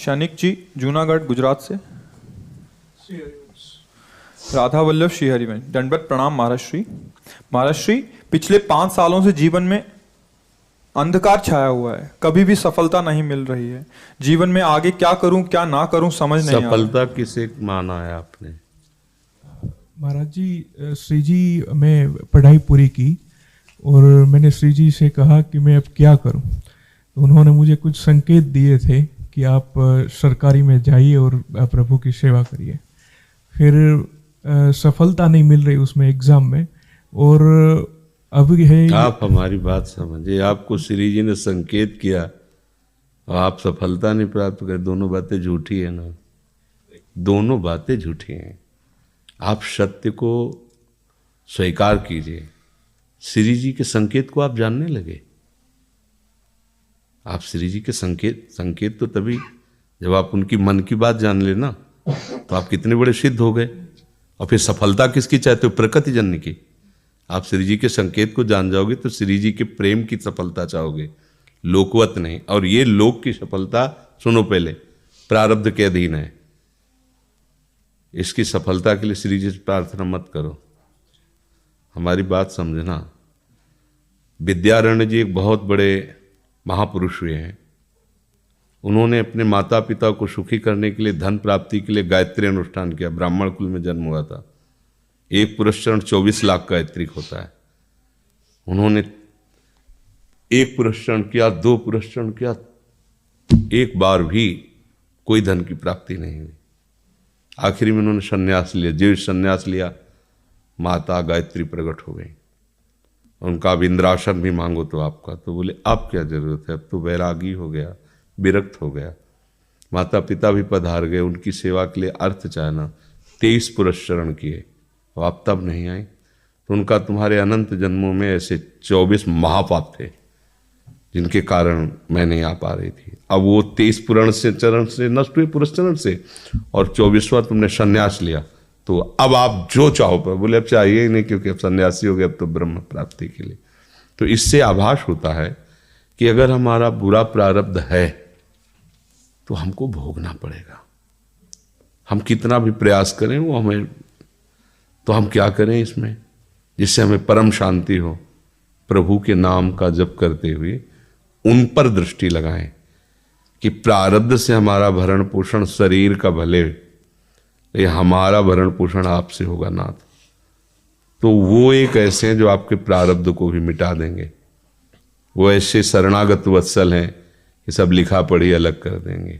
शनिक जी जूनागढ़ गुजरात से। राधा वल्लभ श्रीहरि में दंडवत प्रणाम महाराज श्री। महाराज श्री, पिछले 5 सालों से जीवन में अंधकार छाया हुआ है, कभी भी सफलता नहीं मिल रही है। जीवन में आगे क्या करूं क्या ना करूं समझ नहीं आ रहा। सफलता किसे माना है आपने? महाराज जी, श्री जी मैं पढ़ाई पूरी की और मैंने श्री जी से कहा कि मैं अब क्या करूं। तो उन्होंने मुझे कुछ संकेत दिए थे कि आप सरकारी में जाइए और प्रभु की सेवा करिए। फिर सफलता नहीं मिल रही उसमें एग्ज़ाम में, और अब है। आप हमारी बात समझिए, आपको श्री जी ने संकेत किया और आप सफलता नहीं प्राप्त कर, दोनों बातें झूठी है ना, दोनों बातें झूठी हैं। आप सत्य को स्वीकार कीजिए। श्री जी के संकेत को आप जानने लगे। आप श्री जी के संकेत तो तभी जब आप उनकी मन की बात जान लेना, तो आप कितने बड़े सिद्ध हो गए। और फिर सफलता किसकी चाहते हो? प्रकृति जन्य की। आप श्री जी के संकेत को जान जाओगे तो श्री जी के प्रेम की सफलता चाहोगे, लोकवत नहीं। और ये लोक की सफलता, सुनो पहले, प्रारब्ध के अधीन है। इसकी सफलता के लिए श्री जी से प्रार्थना मत करो। हमारी बात समझना। विद्यारण्य जी एक बहुत बड़े महापुरुष हुए हैं। उन्होंने अपने माता पिता को सुखी करने के लिए, धन प्राप्ति के लिए गायत्री अनुष्ठान किया। ब्राह्मण कुल में जन्म हुआ था। एक पुरस्चरण 24 लाख गायत्री होता है। उन्होंने एक पुरस्चरण किया, 2 पुरस्चरण किया, एक बार भी कोई धन की प्राप्ति नहीं हुई। आखिरी में उन्होंने संन्यास लिया। जीव संन्यास लिया, माता गायत्री प्रकट हो गई। उनका अब इंद्रासन भी मांगो तो आपका, तो बोले अब क्या जरूरत है, अब तो वैरागी हो गया, विरक्त हो गया। माता पिता भी पधार गए, उनकी सेवा के लिए अर्थ चाहना। 23 पुरस्चरण किए और आप तब नहीं आई, तो उनका तुम्हारे अनंत जन्मों में ऐसे 24 महापाप थे जिनके कारण मैं नहीं आ पा रही थी। अब वो 23 पुरण से चरण से नष्ट हुए, पुरस्चरण से, और 24वां तुमने संन्यास लिया, तो अब आप जो चाहो पर। बोले अब चाहिए ही नहीं, क्योंकि अब सन्यासी हो गए, अब तो ब्रह्म प्राप्ति के लिए। तो इससे आभास होता है कि अगर हमारा बुरा प्रारब्ध है तो हमको भोगना पड़ेगा। हम कितना भी प्रयास करें वो हमें, तो हम क्या करें इसमें जिससे हमें परम शांति हो? प्रभु के नाम का जप करते हुए उन पर दृष्टि लगाएं कि प्रारब्ध से हमारा भरण पोषण शरीर का भले, ये हमारा भरण पोषण आपसे होगा नाथ। तो वो एक ऐसे हैं जो आपके प्रारब्ध को भी मिटा देंगे। वो ऐसे शरणागत वत्सल हैं कि सब लिखा पढ़ी अलग कर देंगे।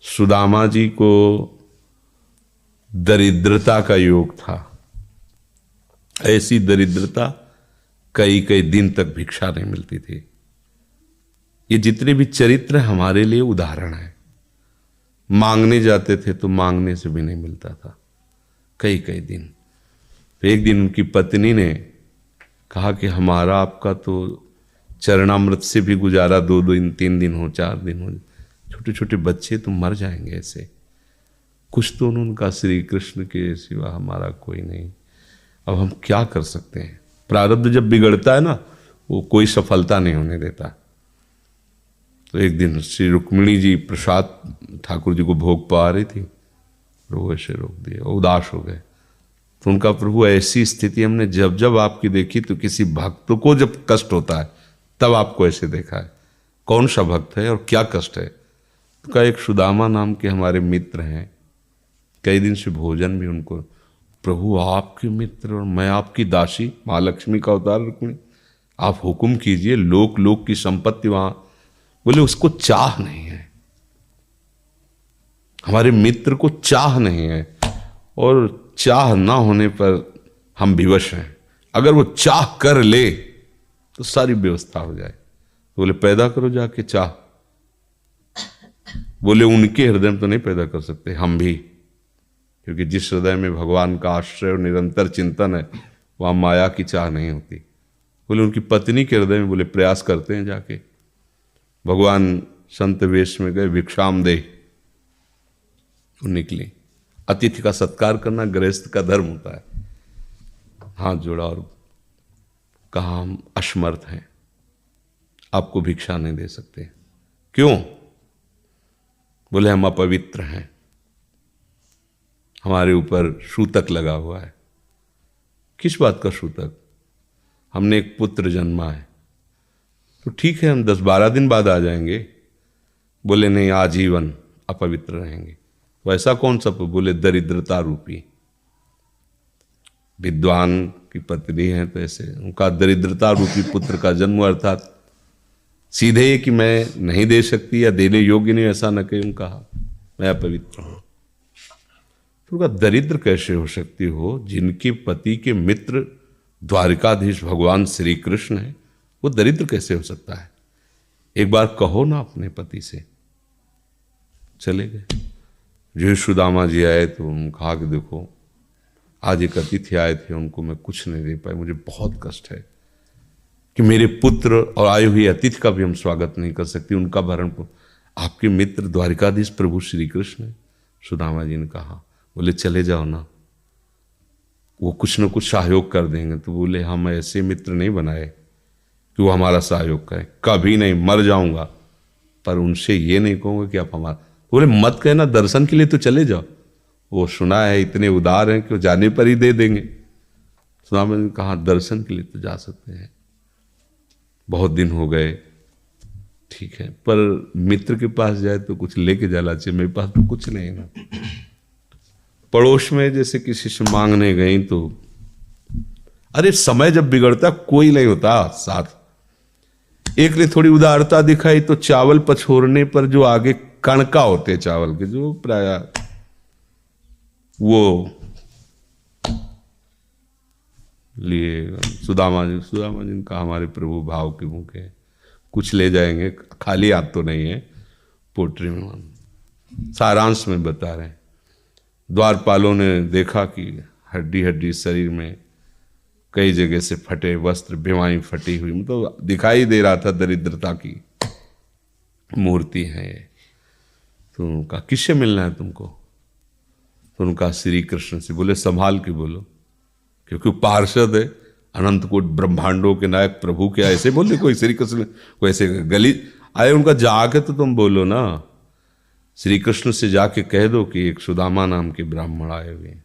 सुदामा जी को दरिद्रता का योग था। ऐसी दरिद्रता, कई कई दिन तक भिक्षा नहीं मिलती थी। ये जितने भी चरित्र हमारे लिए उदाहरण है। मांगने जाते थे तो मांगने से भी नहीं मिलता था, कई कई दिन। तो एक दिन उनकी पत्नी ने कहा कि हमारा आपका तो चरणामृत से भी गुजारा 2 दिन 3 दिन हो, 4 दिन हो, छोटे छोटे बच्चे तो मर जाएंगे ऐसे। कुछ तो उन्होंने कहा, श्री कृष्ण के सिवा हमारा कोई नहीं। अब हम क्या कर सकते हैं? प्रारब्ध जब बिगड़ता है ना, वो कोई सफलता नहीं होने देता। तो एक दिन श्री रुक्मिणी जी प्रसाद ठाकुर जी को भोग पा रही थी, वो ऐसे रोक दिए, उदास हो गए। तो उनका, प्रभु ऐसी स्थिति हमने जब जब आपकी देखी, तो किसी भक्त को जब कष्ट होता है तब आपको ऐसे देखा है। कौन सा भक्त है और क्या कष्ट है? तो का एक सुदामा नाम के हमारे मित्र हैं, कई दिन से भोजन भी उनको। प्रभु आपके मित्र और मैं आपकी दासी, महालक्ष्मी का अवतार रुक्मिणी, आप हुक्म कीजिए। लोक लोक की संपत्ति वहां, बोले उसको चाह नहीं है, हमारे मित्र को चाह नहीं है, और चाह ना होने पर हम विवश हैं। अगर वो चाह कर ले तो सारी व्यवस्था हो जाए। तो बोले पैदा करो जाके चाह। बोले उनके हृदय में तो नहीं पैदा कर सकते, हम भी, क्योंकि जिस हृदय में भगवान का आश्रय और निरंतर चिंतन है, वहां माया की चाह नहीं होती। बोले उनकी पत्नी के हृदय में, बोले प्रयास करते हैं जाके। भगवान संत वेश में गए, भिक्षाम दे, वो निकली। अतिथि का सत्कार करना गृहस्थ का धर्म होता है। हाथ जोड़ा और कहा, हम असमर्थ हैं, आपको भिक्षा नहीं दे सकते। क्यों? बोले हम अपवित्र हैं, हमारे ऊपर सूतक लगा हुआ है। किस बात का सूतक? हमने एक पुत्र जन्मा है। तो ठीक है, हम 10-12 दिन बाद आ जाएंगे। बोले नहीं, आजीवन अपवित्र रहेंगे। वैसा कौन सा? बोले दरिद्रता रूपी। विद्वान की पत्नी है तो ऐसे उनका दरिद्रता रूपी पुत्र का जन्म, अर्थात सीधे कि मैं नहीं दे सकती या देने योग्य नहीं, ऐसा न कहीं उनका मैं अपवित्र हूं। तो उनका दरिद्र कैसे हो सकती हो? जिनके पति के मित्र द्वारिकाधीश भगवान श्री कृष्ण है, वो दरिद्र कैसे हो सकता है? एक बार कहो ना अपने पति से। चले गए। जो सुदामा जी आए तो उन्होंने कहा कि देखो आज एक अतिथि आए थे, उनको मैं कुछ नहीं दे पाए, मुझे बहुत कष्ट है कि मेरे पुत्र और आए हुए अतिथि का भी हम स्वागत नहीं कर सकते, उनका भरण आपके मित्र द्वारिकाधीश प्रभु श्री कृष्ण है। सुदामा जी ने कहा, बोले चले जाओ ना, वो कुछ न कुछ सहयोग कर देंगे। तो बोले हम ऐसे मित्र नहीं बनाए कि वो हमारा सहयोग करें, कभी नहीं, मर जाऊंगा पर उनसे ये नहीं कहूँगा कि आप हमारा। बोले मत कहना, दर्शन के लिए तो चले जाओ, वो सुना है इतने उदार हैं कि वो जाने पर ही दे देंगे। सुदामा ने कहा दर्शन के लिए तो जा सकते हैं, बहुत दिन हो गए, ठीक है, पर मित्र के पास जाए तो कुछ लेके जाना चाहिए, मेरे पास तो कुछ नहीं है ना। पड़ोस में जैसे किसी से मांगने गई तो अरे समय जब बिगड़ता कोई नहीं होता साथ। एक ने थोड़ी उदारता दिखाई तो चावल पछोरने पर जो आगे कणका होते चावल के, जो प्राय वो लिए सुदामा जी ने कहा हमारे प्रभु भाव के भूखे, कुछ ले जाएंगे, खाली हाथ तो नहीं है। पोट्री में सारांश में बता रहे हैं, द्वारपालों ने देखा कि हड्डी हड्डी शरीर में कई जगह से फटे वस्त्र, बेवाई फटी हुई, मतलब दिखाई दे रहा था दरिद्रता की मूर्ति है। तो उनका किससे मिलना है तुमको? तो उनका श्री कृष्ण से। बोले संभाल के बोलो, क्योंकि पार्षद है, अनंत कोट ब्रह्मांडों के नायक प्रभु के ऐसे बोले कोई श्री कृष्ण को ऐसे गली आए, उनका जाके तो तुम बोलो ना, श्री कृष्ण से जाके कह दो कि एक सुदामा नाम के ब्राह्मण आए हुए।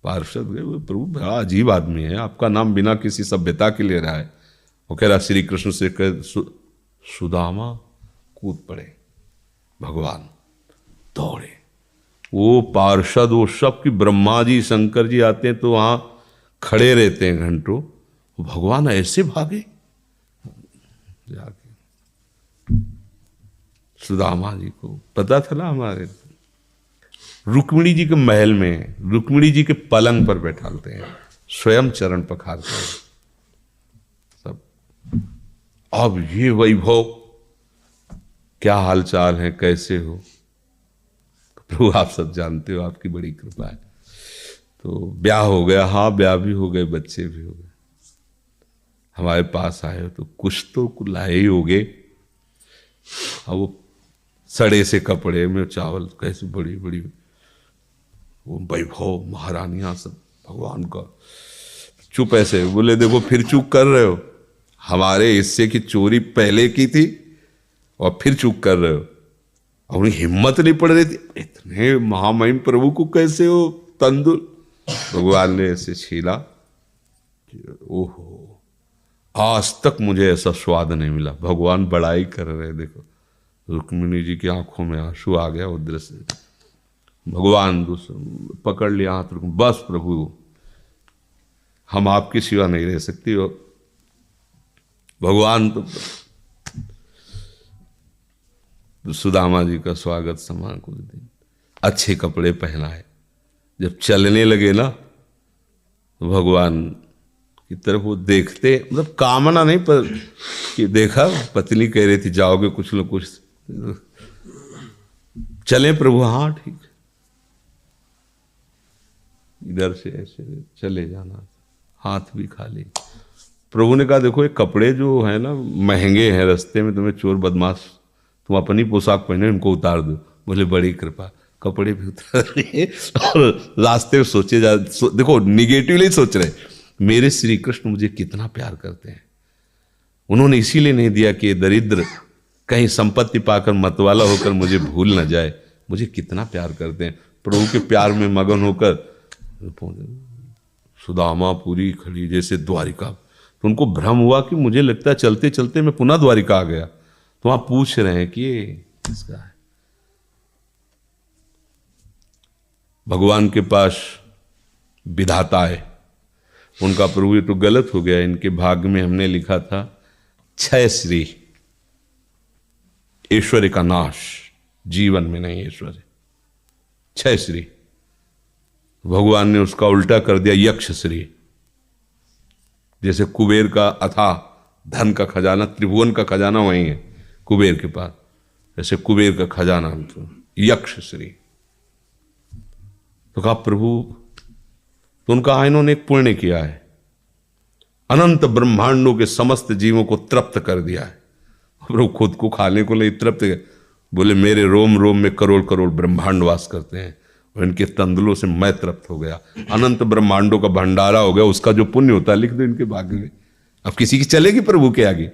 पार्षद गए, प्रभु बड़ा अजीब आदमी है, आपका नाम बिना किसी सभ्यता के ले रहा है। वो कह रहा श्री कृष्ण से कह, सुदामा कूद पड़े, भगवान दौड़े। वो पार्षद वो सब की ब्रह्मा जी शंकर जी आते हैं तो वहां खड़े रहते हैं घंटों, भगवान ऐसे भागे जाके। सुदामा जी को पता था ना, हमारे रुक्मिणी जी के महल में रुक्मिणी जी के पलंग पर बैठाते हैं, स्वयं चरण पखारते हैं सब। अब ये वैभव, क्या हालचाल है, कैसे हो? प्रभु आप सब जानते हो, आपकी बड़ी कृपा है। तो ब्याह हो गया, हाँ ब्याह भी हो गए, बच्चे भी हो गए। हमारे पास आए हो तो कुछ तो लाए ही होगे। अब वो सड़े से कपड़े में चावल, कैसे बड़ी बड़ी वो वैभव, महारानियां सब भगवान का। चुप ऐसे बोले, देखो फिर चूक कर रहे हो, हमारे हिस्से की चोरी पहले की थी और फिर चूक कर रहे हो। और उन्हें हिम्मत नहीं पड़ रही थी, इतने महामहिम प्रभु को कैसे हो तंदुल। भगवान ने ऐसे छीला, ओहो आज तक मुझे ऐसा स्वाद नहीं मिला। भगवान बड़ाई कर रहे, देखो रुक्मिणी जी की आंखों में आंसू आ गया उधर से। भगवान पकड़ लिया हाथ, बस प्रभु हम आपकी सिवा नहीं रह सकती हो। भगवान तो सुदामा जी का स्वागत समान कुछ दिन, अच्छे कपड़े पहनाए। जब चलने लगे ना तो भगवान की तरफ वो देखते, मतलब कामना नहीं पर कि देखा पत्नी कह रही थी जाओगे कुछ न कुछ, चले प्रभु, हाँ ठीक, इधर से ऐसे चले जाना, हाथ भी खाली। प्रभु ने कहा देखो ये कपड़े जो है ना महंगे हैं, रास्ते में तुम्हें चोर बदमाश तुम अपनी पोशाक पहने इनको उतार दो। बोले बड़ी कृपा, कपड़े भी उतार लिए और रास्ते में सोचे जा देखो निगेटिवली सोच रहे, मेरे श्री कृष्ण मुझे कितना प्यार करते हैं। उन्होंने इसीलिए नहीं दिया कि ये दरिद्र कहीं संपत्ति पाकर मतवाला होकर मुझे भूल न जाए। मुझे कितना प्यार करते हैं, प्रभु के प्यार में मगन होकर सुदामा पूरी खड़ी जैसे द्वारिका। तो उनको भ्रम हुआ कि मुझे लगता है चलते चलते मैं पुनः द्वारिका आ गया। तो वहां पूछ रहे हैं कि ये किसका है। भगवान के पास विधाता है, उनका प्रभु ये तो गलत हो गया, इनके भाग्य में हमने लिखा था क्षय श्री, ऐश्वर्य का नाश, जीवन में नहीं ऐश्वर्य, क्षय श्री। भगवान ने उसका उल्टा कर दिया यक्ष श्री। जैसे कुबेर का अथाह धन का खजाना, त्रिभुवन का खजाना वही है कुबेर के पास, ऐसे कुबेर का खजाना यक्ष श्री। तो कहा प्रभु, तो उनका इन्होंने एक पुण्य किया है, अनंत ब्रह्मांडों के समस्त जीवों को तृप्त कर दिया है। प्रभु खुद को खाने को नहीं तृप्त, बोले मेरे रोम रोम में करोड़ करोड़ ब्रह्मांड वास करते हैं और इनके तंदुलों से मैं तृप्त हो गया। अनंत ब्रह्मांडों का भंडारा हो गया, उसका जो पुण्य होता है लिख दो इनके भाग्य में। अब किसी की चलेगी प्रभु के आगे।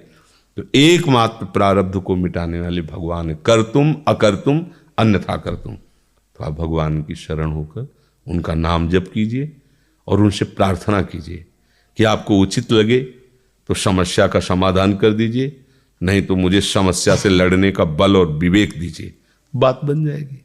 तो एकमात्र प्रारब्ध को मिटाने वाले भगवान है, कर तुम अकर तुम अन्यथा कर तुम। तो आप भगवान की शरण होकर उनका नाम जप कीजिए और उनसे प्रार्थना कीजिए कि आपको उचित लगे तो समस्या का समाधान कर दीजिए, नहीं तो मुझे समस्या से लड़ने का बल और विवेक दीजिए, बात बन जाएगी।